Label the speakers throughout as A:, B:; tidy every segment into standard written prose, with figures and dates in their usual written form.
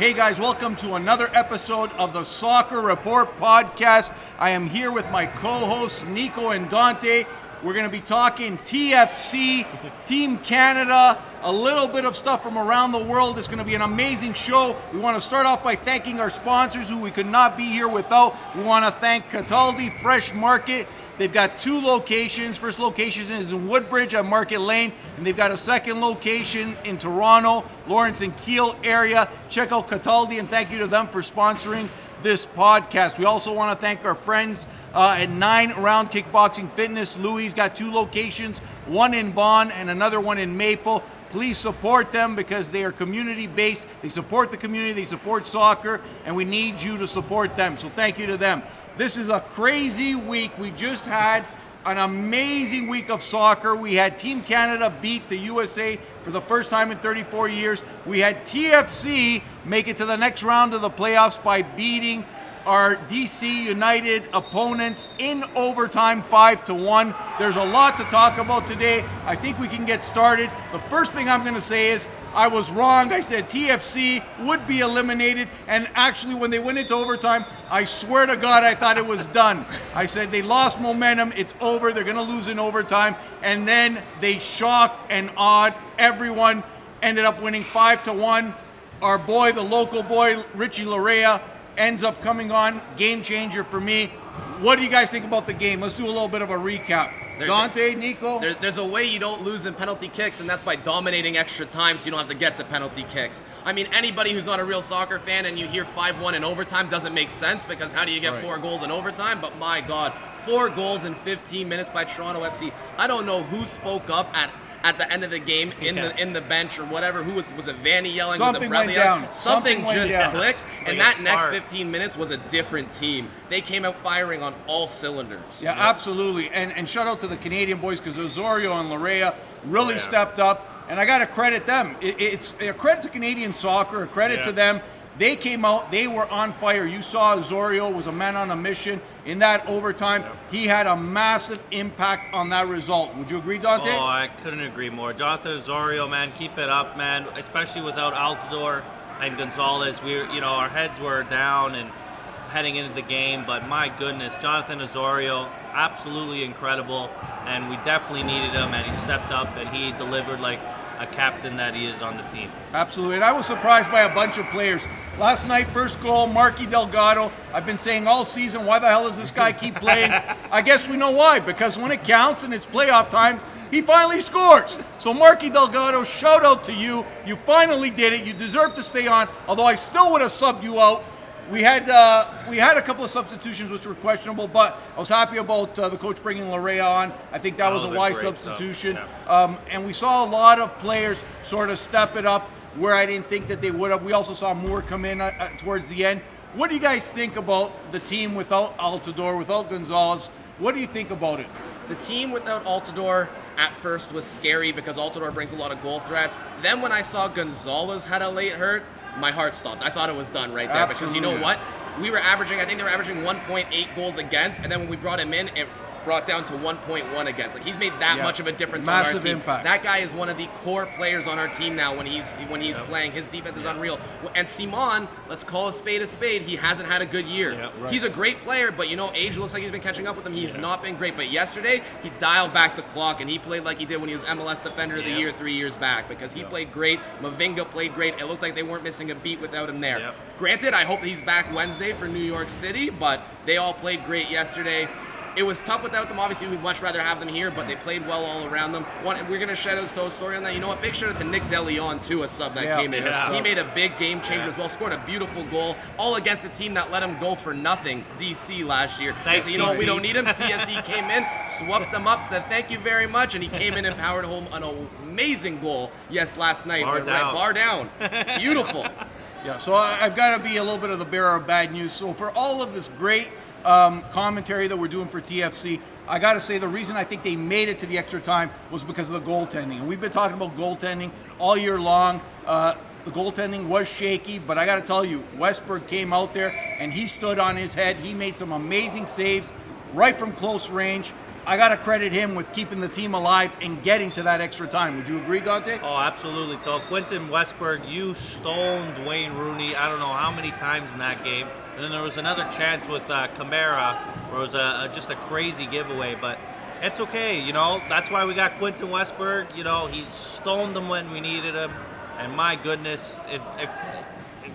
A: Hey guys, welcome to another episode of the Soccer Report podcast. I am here with my co-hosts NIKO and Dante. We're going to be talking TFC, Team Canada, a little bit of stuff from around the world. It's going to be an amazing show. We want to start off by thanking our sponsors who we could not be here without. We want to thank Cataldi Fresh Market. They've got two locations. First location is in Woodbridge at Market Lane, and they've got a second location in Toronto, Lawrence and Keele area. Check out Cataldi, and thank you to them for sponsoring this podcast. We also want to thank our friends at 9 Round Kickboxing Fitness. Louis got two locations, one in Vaughan and another one in Maple. Please support them because they are community-based. They support the community, they support soccer, and we need you to support them. So thank you to them. This is a crazy week. We just had an amazing week of soccer. We had Team Canada beat the USA for the first time in 34 years. We had TFC make it to the next round of the playoffs by beating our DC United opponents in overtime 5-1. There's a lot to talk about today. I think we can get started. The first thing I'm going to say is I was wrong. I said TFC would be eliminated, and actually when they went into overtime, I swear to God I thought it was done. I said they lost momentum, it's over, they're going to lose in overtime, and then they shocked and awed everyone, ended up winning 5-1. Our boy, the local boy, Richie Larea, ends up coming on, game changer for me. What do you guys think about the game? Let's do a little bit of a recap. Dante, NIKO?
B: There's a way you don't lose in penalty kicks, and that's by dominating extra time so you don't have to get to penalty kicks. I mean, anybody who's not a real soccer fan and you hear 5-1 in overtime doesn't make sense because how do you get 4 goals in overtime? But my God, 4 goals in 15 minutes by Toronto FC. I don't know who spoke up at the end of the game in the bench or whatever. Who was it Vanny yelling?
A: Something
B: was it
A: went
B: yelling?
A: down.
B: Something just clicked, and
C: like
B: that next 15 minutes was a different team. They came out firing on all cylinders.
A: Yeah, absolutely. And shout out to the Canadian boys because Osorio and Larea really stepped up, and I got to credit them. It's a credit to Canadian soccer, a credit to them. They came out, they were on fire. You saw Osorio was a man on a mission in that overtime. He had a massive impact on that result. Would you agree, Dante?
C: Oh, I couldn't agree more. Jonathan Osorio, man, keep it up, man. Especially without Altidore and Gonzalez. Our heads were down and heading into the game, but my goodness, Jonathan Osorio, absolutely incredible, and we definitely needed him, and he stepped up and he delivered like a captain that he is on the team.
A: Absolutely, and I was surprised by a bunch of players. Last night, first goal, Marky Delgado. I've been saying all season, why the hell does this guy keep playing? I guess we know why, because when it counts and it's playoff time, he finally scores. So Marky Delgado, shout out to you. You finally did it. You deserve to stay on, although I still would have subbed you out. We had a couple of substitutions which were questionable, but I was happy about the coach bringing Larea on. I think that was a wise substitution. And we saw a lot of players sort of step it up where I didn't think that they would have. We also saw Moore come in towards the end. What do you guys think about the team without Altidore, without Gonzalez? What do you think about it?
B: The team without Altidore at first was scary because Altidore brings a lot of goal threats. Then when I saw Gonzalez had a late hurt, my heart stopped. I thought it was done right there.
A: Absolutely.
B: Because you know what? I think they were averaging 1.8 goals against, and then when we brought him in, it brought down to 1.1 against. Like, he's made that much of a difference on our team.
A: Massive impact.
B: That guy is one of the core players on our team now when he's playing. His defense is unreal. And Simon, let's call a spade, he hasn't had a good year. He's a great player, but age looks like he's been catching up with him. He's not been great. But yesterday, he dialed back the clock, and he played like he did when he was MLS Defender of the Year 3 years back because he played great. Mavinga played great. It looked like they weren't missing a beat without him there. Granted, I hope that he's back Wednesday for New York City, but they all played great yesterday. It was tough without them. Obviously, we'd much rather have them here, but they played well all around them. We're going to shout out to Osorio on that. You know what? Big shout out to Nick DeLeon, too, a sub that came in. He made a big game changer as well. Scored a beautiful goal, all against a team that let him go for nothing, DC, last year.
C: Thanks,
B: you know what? We don't need him. TFC came in, swept him up, said thank you very much, and he came in and powered home an amazing goal, last night. Bar down. Beautiful.
A: Yeah, so I've got to be a little bit of the bearer of bad news. So for all of this great commentary that we're doing for TFC, I got to say the reason I think they made it to the extra time was because of the goaltending. And we've been talking about goaltending all year long. The goaltending was shaky, but I got to tell you, Westberg came out there and he stood on his head. He made some amazing saves right from close range. I got to credit him with keeping the team alive and getting to that extra time. Would you agree, Dante?
C: Oh, absolutely. So, Winston Westberg, you stoned Wayne Rooney I don't know how many times in that game. And then there was another chance with Camara where it was just a crazy giveaway. But it's okay, you know. That's why we got Quentin Westberg. You know, he stoned them when we needed him. And my goodness, if it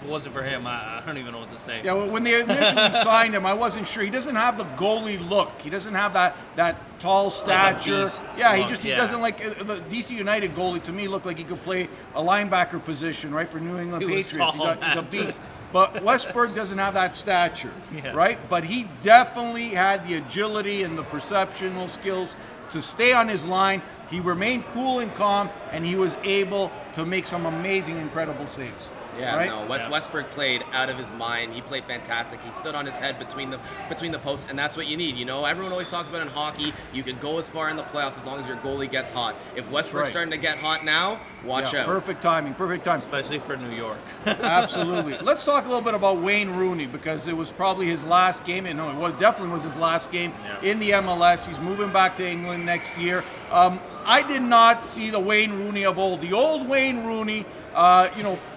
C: wasn't for him, I don't even know what to say.
A: Yeah, well, when they initially signed him, I wasn't sure. He doesn't have the goalie look. He doesn't have that tall stature.
C: Like
A: yeah, he doesn't like the DC United goalie. To me, looked like he could play a linebacker position, right, for New England Patriots. He's a beast. But Westberg doesn't have that stature, right? But he definitely had the agility and the perceptional skills to stay on his line. He remained cool and calm, and he was able to make some amazing, incredible saves.
B: Yeah,
A: right?
B: no, Westberg played out of his mind. He played fantastic. He stood on his head between the posts, and that's what you need. You know, everyone always talks about in hockey, you can go as far in the playoffs as long as your goalie gets hot. If Westberg's starting to get hot now, watch out.
A: Perfect timing,
C: Especially for New York.
A: Absolutely. Let's talk a little bit about Wayne Rooney, because it was probably his last game. And no, definitely was his last game in the MLS. He's moving back to England next year. I did not see the Wayne Rooney of old. The old Wayne Rooney,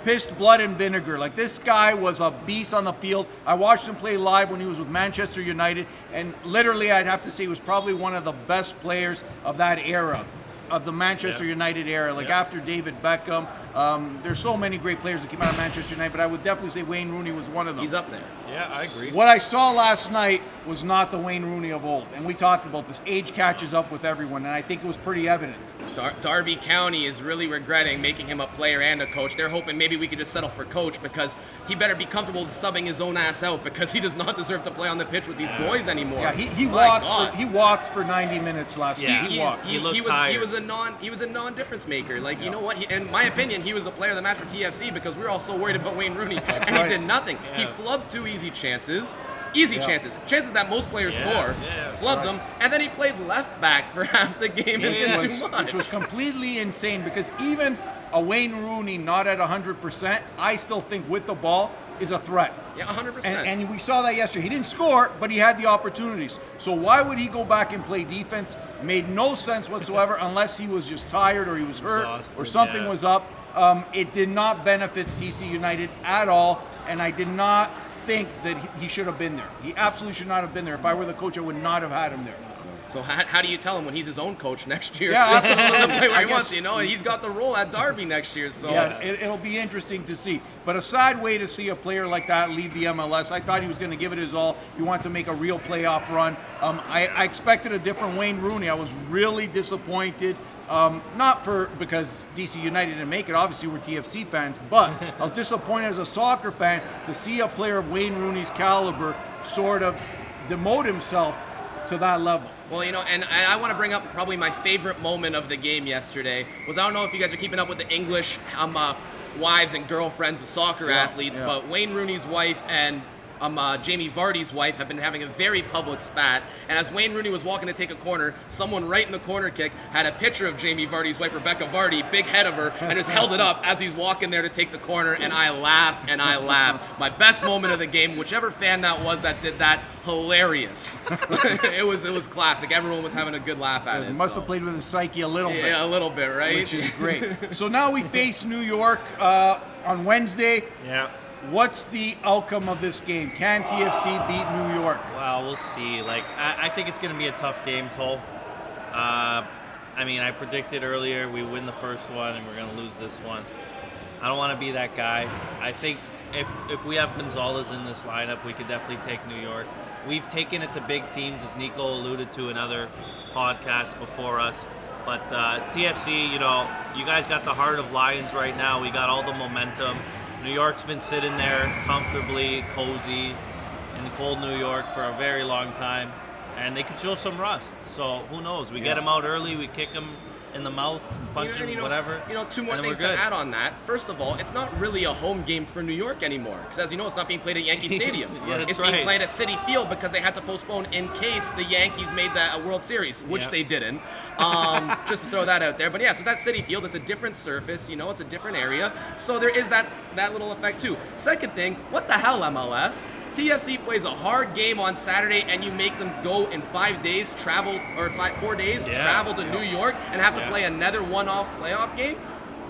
A: pissed blood and vinegar. Like, this guy was a beast on the field. I watched him play live when he was with Manchester United, and literally I'd have to say he was probably one of the best players of that era, of the Manchester United era. Like, after David Beckham, there's so many great players that came out of Manchester United, but I would definitely say Wayne Rooney was one of them.
B: He's up there.
C: Yeah, I agree.
A: What I saw last night was not the Wayne Rooney of old, and we talked about this. Age catches up with everyone, and I think it was pretty evident.
B: Derby County is really regretting making him a player and a coach. They're hoping maybe we could just settle for coach, because he better be comfortable subbing his own ass out, because he does not deserve to play on the pitch with these boys anymore.
A: Yeah, he walked for 90 minutes last week. He walked.
C: He looked tired.
B: He was a non-difference maker. Like, you know what? In my opinion, he was the player of the match for TFC, because we were all so worried about Wayne Rooney, and he did nothing. He flubbed 2 easy chances. Chances that most players score, flubbed them, and then he played left back for half the game and did too much.
A: Which was completely insane, because even a Wayne Rooney not at 100%, I still think with the ball is a threat.
B: Yeah, 100%.
A: And we saw that yesterday. He didn't score, but he had the opportunities. So why would he go back and play defense? Made no sense whatsoever, unless he was just tired or he was hurt or something was up. It did not benefit DC United at all, and I did not think that he should have been there. He absolutely should not have been there. If I were the coach, I would not have had him there.
B: So how do you tell him when he's his own coach next year?
A: Yeah,
B: he's going to play where he wants, he's got the role at Derby next year. So
A: yeah, it'll be interesting to see. But a sad way to see a player like that leave the MLS. I thought he was going to give it his all. He wanted to make a real playoff run. I expected a different Wayne Rooney. I was really disappointed. Not because DC United didn't make it. Obviously, we're TFC fans. But I was disappointed as a soccer fan to see a player of Wayne Rooney's caliber sort of demote himself to that level.
B: Well, and I want to bring up probably my favorite moment of the game yesterday was, I don't know if you guys are keeping up with the English wives and girlfriends of soccer athletes, but Wayne Rooney's wife and Jamie Vardy's wife have been having a very public spat, and as Wayne Rooney was walking to take a corner, someone right in the corner kick had a picture of Jamie Vardy's wife, Rebecca Vardy, big head of her, and just held it up as he's walking there to take the corner, and I laughed and I laughed. My best moment of the game, whichever fan that was that did that, hilarious. It was classic. Everyone was having a good laugh at it.
A: Must have played with his psyche a little bit.
B: Yeah, a little bit, right?
A: Which is great. So now we face New York on Wednesday.
C: Yeah.
A: What's the outcome of this game? Can TFC beat New York?
C: Well, we'll see. Like, I think it's going to be a tough game, Cole. I predicted earlier we win the first one and we're going to lose this one. I don't want to be that guy. I think if we have Gonzalez in this lineup, we could definitely take New York. We've taken it to big teams, as NIKO alluded to in other podcasts before us. But TFC, you guys got the heart of Lions right now. We got all the momentum. New York's been sitting there comfortably, cozy, in cold New York for a very long time, and they could show some rust. So who knows? We get them out early, we kick them in the mouth, punch him, whatever.
B: Two more things to add on that. First of all, it's not really a home game for New York anymore, because as you know, it's not being played at Yankee Stadium. It's being played at Citi Field because they had to postpone in case the Yankees made that World Series, which they didn't. Just to throw that out there. But yeah, so that's Citi Field. It's a different surface, it's a different area. So there is that little effect too. Second thing, what the hell, MLS? TFC plays a hard game on Saturday, and you make them go in 5 days, travel, or 4 days, travel to New York, and have to play another one-off playoff game?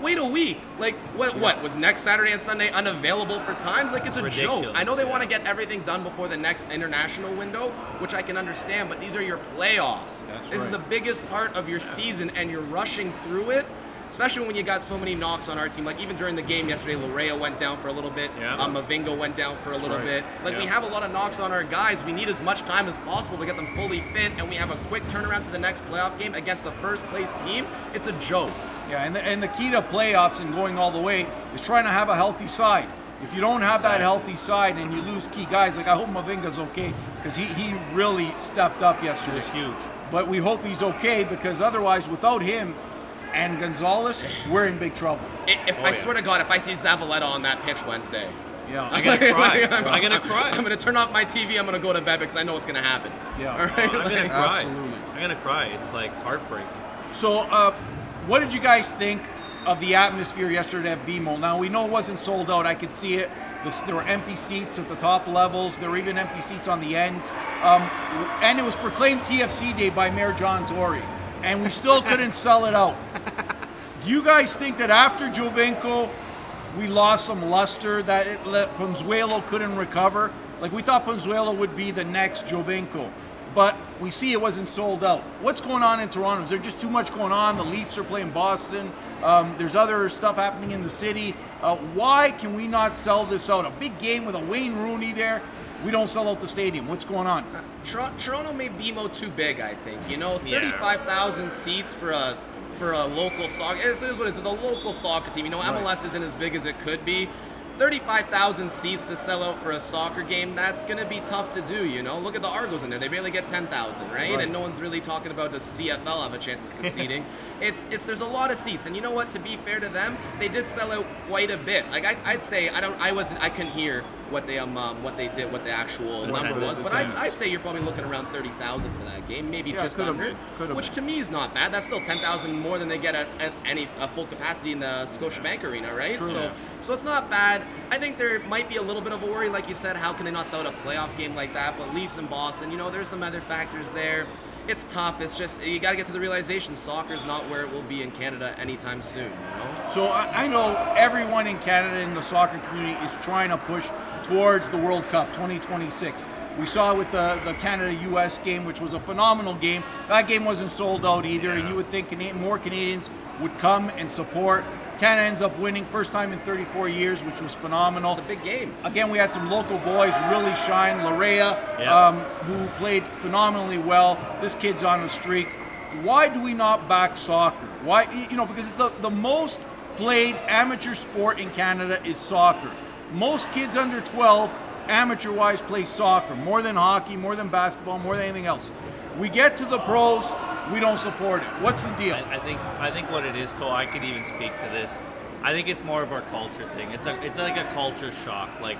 B: Wait a week. Like, what? Was next Saturday and Sunday unavailable for times? Like, it's a joke. I know they want to get everything done before the next international window, which I can understand, but these are your playoffs. This is the biggest part of your season, and you're rushing through it. Especially when you got so many knocks on our team. Like, even during the game yesterday, Larea went down for a little bit. Mavinga went down for a little bit. Like, we have a lot of knocks on our guys. We need as much time as possible to get them fully fit, and we have a quick turnaround to the next playoff game against the first-place team. It's a joke.
A: Yeah, and the key to playoffs and going all the way is trying to have a healthy side. If you don't have that healthy side and you lose key guys, like I hope Mavinga's okay, because he really stepped up yesterday.
C: It was huge.
A: But we hope he's okay, because otherwise, without him and Gonzalez, we're in big trouble.
B: I swear to God, if I see Zavaleta on that pitch Wednesday,
C: I'm gonna cry. I'm gonna cry.
B: I'm gonna turn off my TV. I'm gonna go to bed because I know it's gonna happen.
A: Yeah,
B: all right?
C: I'm gonna cry.
A: Absolutely.
C: I'm gonna cry. It's like heartbreaking.
A: So, what did you guys think of the atmosphere yesterday at BMO? Now, we know it wasn't sold out. I could see it. There were empty seats at the top levels. There were even empty seats on the ends. And it was proclaimed TFC Day by Mayor John Tory. And we still couldn't sell it out. Do you guys think that after Jovinko, we lost some luster, that Ponzuelo couldn't recover? Like, we thought Ponzuelo would be the next Jovinko, but we see it wasn't sold out. What's going on in Toronto? Is there just too much going on? The Leafs are playing Boston. There's other stuff happening in the city. Why can we not sell this out? A big game with a Wayne Rooney there. We don't sell out the stadium. What's going on?
B: Toronto made BMO too big, I think. 35,000 seats for a local soccer. It is what it is. It's a local soccer team. MLS isn't as big as it could be. 35,000 seats to sell out for a soccer game, that's going to be tough to do, Look at the Argos in there. They barely get 10,000, right? And no one's really talking about the CFL have a chance of succeeding. There's a lot of seats. And you know what? To be fair to them, they did sell out quite a bit. Like, I'd say, I couldn't hear what they did, what the actual number was, but I'd say you're probably looking around 30,000 for that game, maybe just under, which to me is not bad. That's still 10,000 more than they get at a full capacity in the Scotiabank Arena, right?
A: True,
B: so it's not bad. I think there might be a little bit of a worry, like you said, how can they not sell out a playoff game like that? But Leafs and Boston, there's some other factors there. It's tough. It's just, you got to get to the realization soccer's not where it will be in Canada anytime soon,
A: So I know everyone in Canada in the soccer community is trying to push towards the World Cup 2026. We saw with the Canada-US game, which was a phenomenal game. That game wasn't sold out either, and you would think more Canadians would come and support. Canada ends up winning, first time in 34 years, which was phenomenal.
B: It's a big game.
A: Again, we had some local boys really shine. Larea, who played phenomenally well. This kid's on a streak. Why do we not back soccer? Why? Because it's the most played amateur sport in Canada is soccer. Most kids under 12, amateur-wise, play soccer. More than hockey, more than basketball, more than anything else. We get to the pros, we don't support it. What's the deal?
C: I think what it is, Cole, I could even speak to this. I think it's more of our culture thing. It's like a culture shock. Like,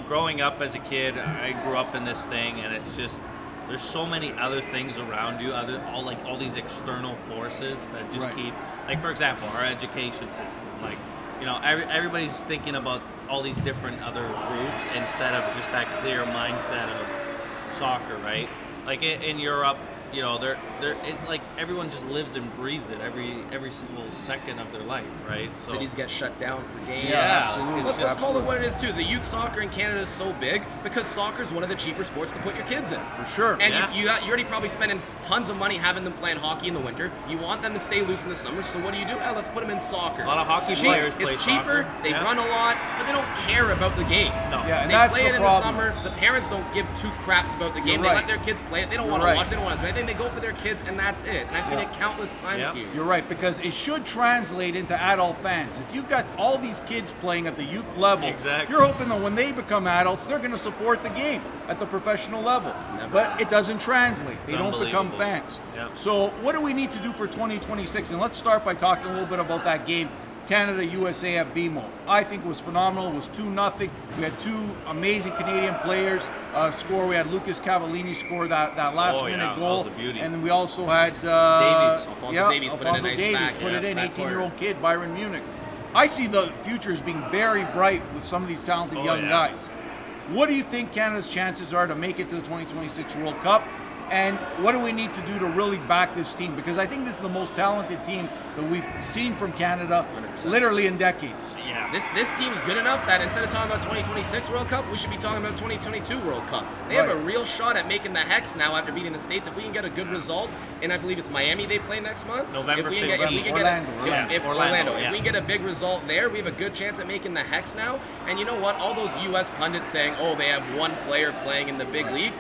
C: growing up as a kid, I grew up in this thing, and it's just, there's so many other things around you, all these external forces that just keep, like, for example, our education system. Like, everybody's thinking about all these different other routes instead of just that clear mindset of soccer, right? Like in Europe, it's like everyone just lives and breathes it every single second of their life, right? So,
B: cities get shut down for games.
C: Yeah,
A: absolutely.
B: Let's call it what it is too. The youth soccer in Canada is so big because soccer is one of the cheaper sports to put your kids in.
A: For sure.
B: And you're already probably spending tons of money having them playing hockey in the winter. You want them to stay loose in the summer, so what do? Let's put them in soccer.
C: A lot of hockey players play
B: It's cheaper.
C: Soccer.
B: They run a lot, but they don't care about the game.
C: No.
A: Yeah, and
B: they
A: that's
B: play it
A: the
B: in
A: problem.
B: the summer. The parents don't give two craps about the game.
A: You're
B: They
A: right.
B: let their kids play it. They don't want to watch. They don't want to do anything. They go for their kids, and that's it. And I've seen it countless times here.
A: You're right, because it should translate into adult fans. If you've got all these kids playing at the youth level, you're hoping that when they become adults, they're going to support the game at the professional level. But it doesn't translate. They don't become fans.
C: Yep.
A: So what do we need to do for 2026? And let's start by talking a little bit about that game, Canada-USA at BMO. I think it was phenomenal. It was 2-0. We had two amazing Canadian players score. We had Lucas Cavallini score that last-minute goal.
C: That was a beauty.
A: And then we also had
B: Alphonso Davies put it in.
A: 18-year-old kid, Byron Munich. I see the future as being very bright with some of these talented young guys. What do you think Canada's chances are to make it to the 2026 World Cup? And what do we need to do to really back this team? Because I think this is the most talented team that we've seen from Canada
B: 100%.
A: literally in decades.
C: Yeah.
B: This team's good enough that instead of talking about 2026 World Cup, we should be talking about 2022 World Cup. They have a real shot at making the Hex now after beating the States. If we can get a good result, and I believe it's Miami they play next month.
C: November 15th.
B: Orlando.
C: Yeah.
B: If we can get a big result there, we have a good chance at making the Hex now. And you know what? All those U.S. pundits saying, oh, they have one player playing in the big league.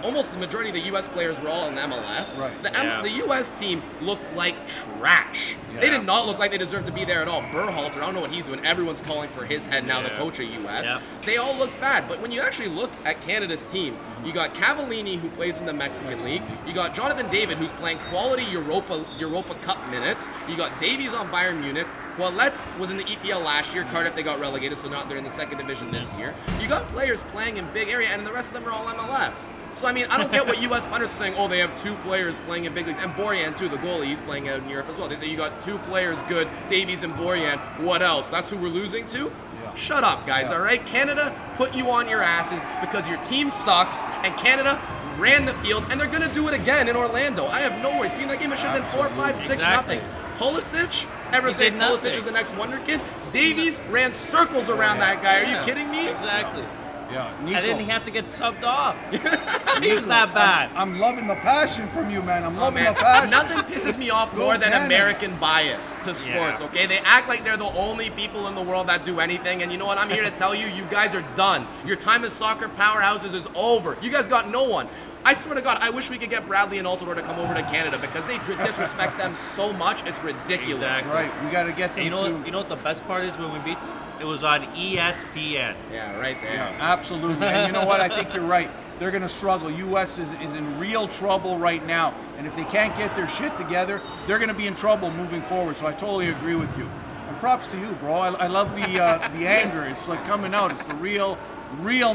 B: Almost the majority of the U.S. players were all in MLS.
A: Right.
B: The U.S. team looked like trash.
C: Yeah.
B: They did not look like they deserved to be there at all. Berhalter, I don't know what he's doing. Everyone's calling for his head now, the coach of U.S.
C: Yeah.
B: They all look bad. But when you actually look at Canada's team, you got Cavallini, who plays in the Mexican League. You got Jonathan David, who's playing quality Europa Cup minutes. You got Davies on Bayern Munich. Let's was in the EPL last year. Cardiff, they got relegated, so they're in the second division this year. You got players playing in big area, and the rest of them are all MLS. So, I mean, I don't get what U.S. pundits are saying, oh, they have two players playing in big leagues. And Borjan, too, the goalie, he's playing out in Europe as well. They say you got two players good, Davies and Borjan. What else? That's who we're losing to? Yeah. Shut up, guys, all right? Canada put you on your asses because your team sucks, and Canada ran the field, and they're going to do it again in Orlando. I have no worries. Seeing that game, it should have been 4, 5, 6, nothing. Pulisic, ever say Pulisic is the next wonder kid? Davies ran circles around that guy. Are you kidding me?
C: Exactly.
A: Yeah,
C: And then he had to get subbed off. He was that bad.
A: I'm loving the passion from you, man. I'm loving the passion.
B: Nothing pisses me off more than American bias to sports, okay? They act like they're the only people in the world that do anything, and you know what? I'm here to tell you, you guys are done. Your time as soccer powerhouses is over. You guys got no one. I swear to God, I wish we could get Bradley and Altidore to come over to Canada because they disrespect them so much, it's ridiculous.
C: Exactly.
A: Right, we got to get them
C: You know what the best part is when we beat them? It was on ESPN.
B: Yeah, right there.
A: Yeah, absolutely. And you know what? I think you're right. They're going to struggle. U.S. is in real trouble right now. And if they can't get their shit together, they're going to be in trouble moving forward. So I totally agree with you. And props to you, bro. I love the anger. It's like coming out. It's the real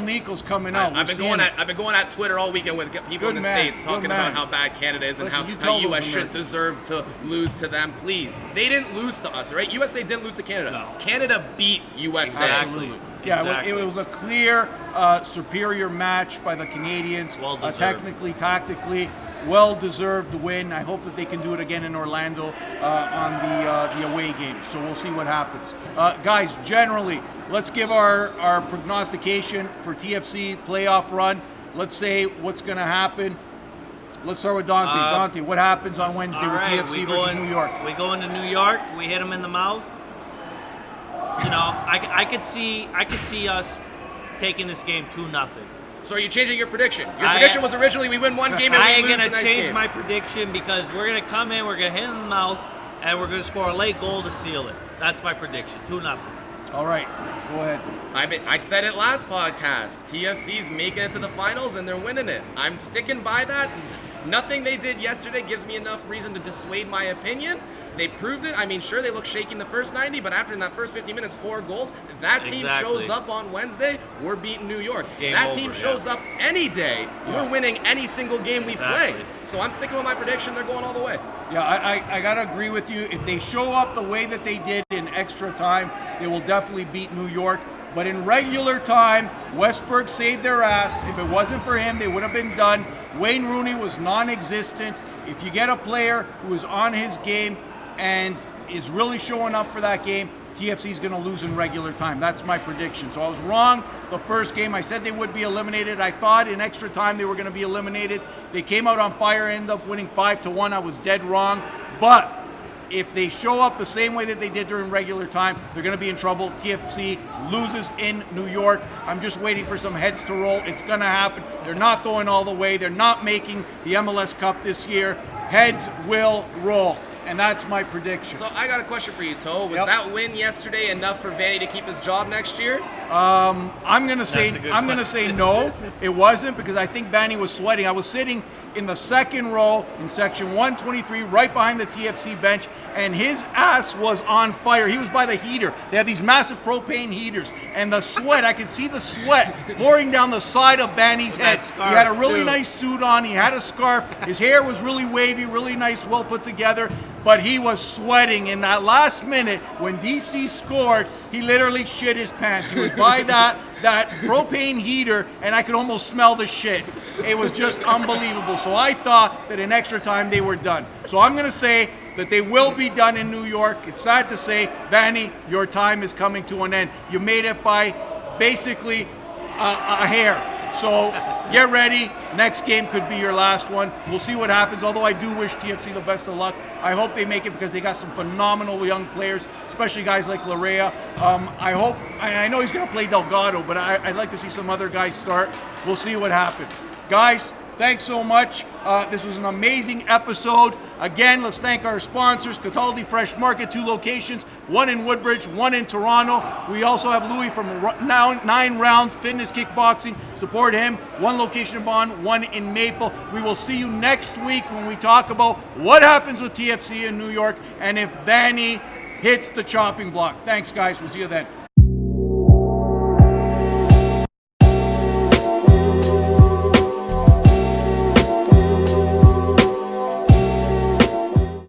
A: NIKO's coming out.
B: I've been going at Twitter all weekend with people in the States talking about how bad Canada is and how U.S. should deserve to lose to them. Please, they didn't lose to us, right? USA didn't lose to Canada.
C: No.
B: Canada beat USA.
C: Absolutely.
A: Yeah,
C: exactly.
A: it was a clear, superior match by the Canadians.
C: Well deserved.
A: Technically, tactically, well-deserved win. I hope that they can do it again in Orlando on the away game. So we'll see what happens. Guys, generally, let's give our prognostication for TFC playoff run. Let's say what's going to happen. Let's start with Dante. Dante, what happens on Wednesday with TFC versus New York?
C: We go into New York. We hit them in the mouth. You know, I could see us taking this game 2-0.
B: So are you changing your prediction? Your prediction was originally we win one game and we lose the next game.
C: I ain't going to change my prediction because we're going to come in, we're going to hit in the mouth, and we're going to score a late goal to seal it. That's my prediction, 2-0.
A: All right, go ahead.
B: I said it last podcast. TFC's making it to the finals and they're winning it. I'm sticking by that. Nothing they did yesterday gives me enough reason to dissuade my opinion. They proved it. I mean, sure, they looked shaky in the first 90, but after in that first 15 minutes, 4 goals. If that team shows up on Wednesday, we're beating New York. That team shows up any day, we're winning any single game we play. So I'm sticking with my prediction. They're going all the way.
A: Yeah, I got to agree with you. If they show up the way that they did in extra time, they will definitely beat New York. But in regular time, Westberg saved their ass. If it wasn't for him, they would have been done. Wayne Rooney was non-existent. If you get a player who is on his game and is really showing up for that game, TFC is going to lose in regular time. That's my prediction. So I was wrong the first game. I said they would be eliminated. I thought in extra time they were going to be eliminated. They came out on fire, ended up winning 5-1. I was dead wrong. But if they show up the same way that they did during regular time, they're going to be in trouble. TFC loses in New York. I'm just waiting for some heads to roll. It's going to happen. They're not going all the way. They're not making the MLS Cup this year. Heads will roll. And that's my prediction.
B: So I got a question for you, Toe. Was that win yesterday enough for Vanny to keep his job next year?
A: I'm gonna say no. It wasn't, because I think Vanny was sweating. I was sitting in the second row in section 123, right behind the TFC bench, and his ass was on fire. He was by the heater. They have these massive propane heaters, and the sweat, I could see the sweat pouring down the side of Vanny's head. He had a really nice suit on. He had a scarf. His hair was really wavy, really nice, well put together. But he was sweating in that last minute when DC scored. He literally shit his pants. He was by that that propane heater, and I could almost smell the shit. It was just unbelievable. So I thought that in extra time they were done. So I'm going to say that they will be done in New York. It's sad to say, Vanny, your time is coming to an end. You made it by basically a hair. So get ready. Next game could be your last one. We'll see what happens. Although I do wish TFC the best of luck. I hope they make it because they got some phenomenal young players, especially guys like Larea. I know he's going to play Delgado, but I'd like to see some other guys start. We'll see what happens. Guys, thanks so much. This was an amazing episode. Again, let's thank our sponsors, Cataldi Fresh Market, 2 locations, one in Woodbridge, one in Toronto. We also have Louis from 9 Round Fitness Kickboxing. Support him. 1 location in Vaughan, 1 in Maple. We will see you next week when we talk about what happens with TFC in New York and if Vanny hits the chopping block. Thanks, guys. We'll see you then.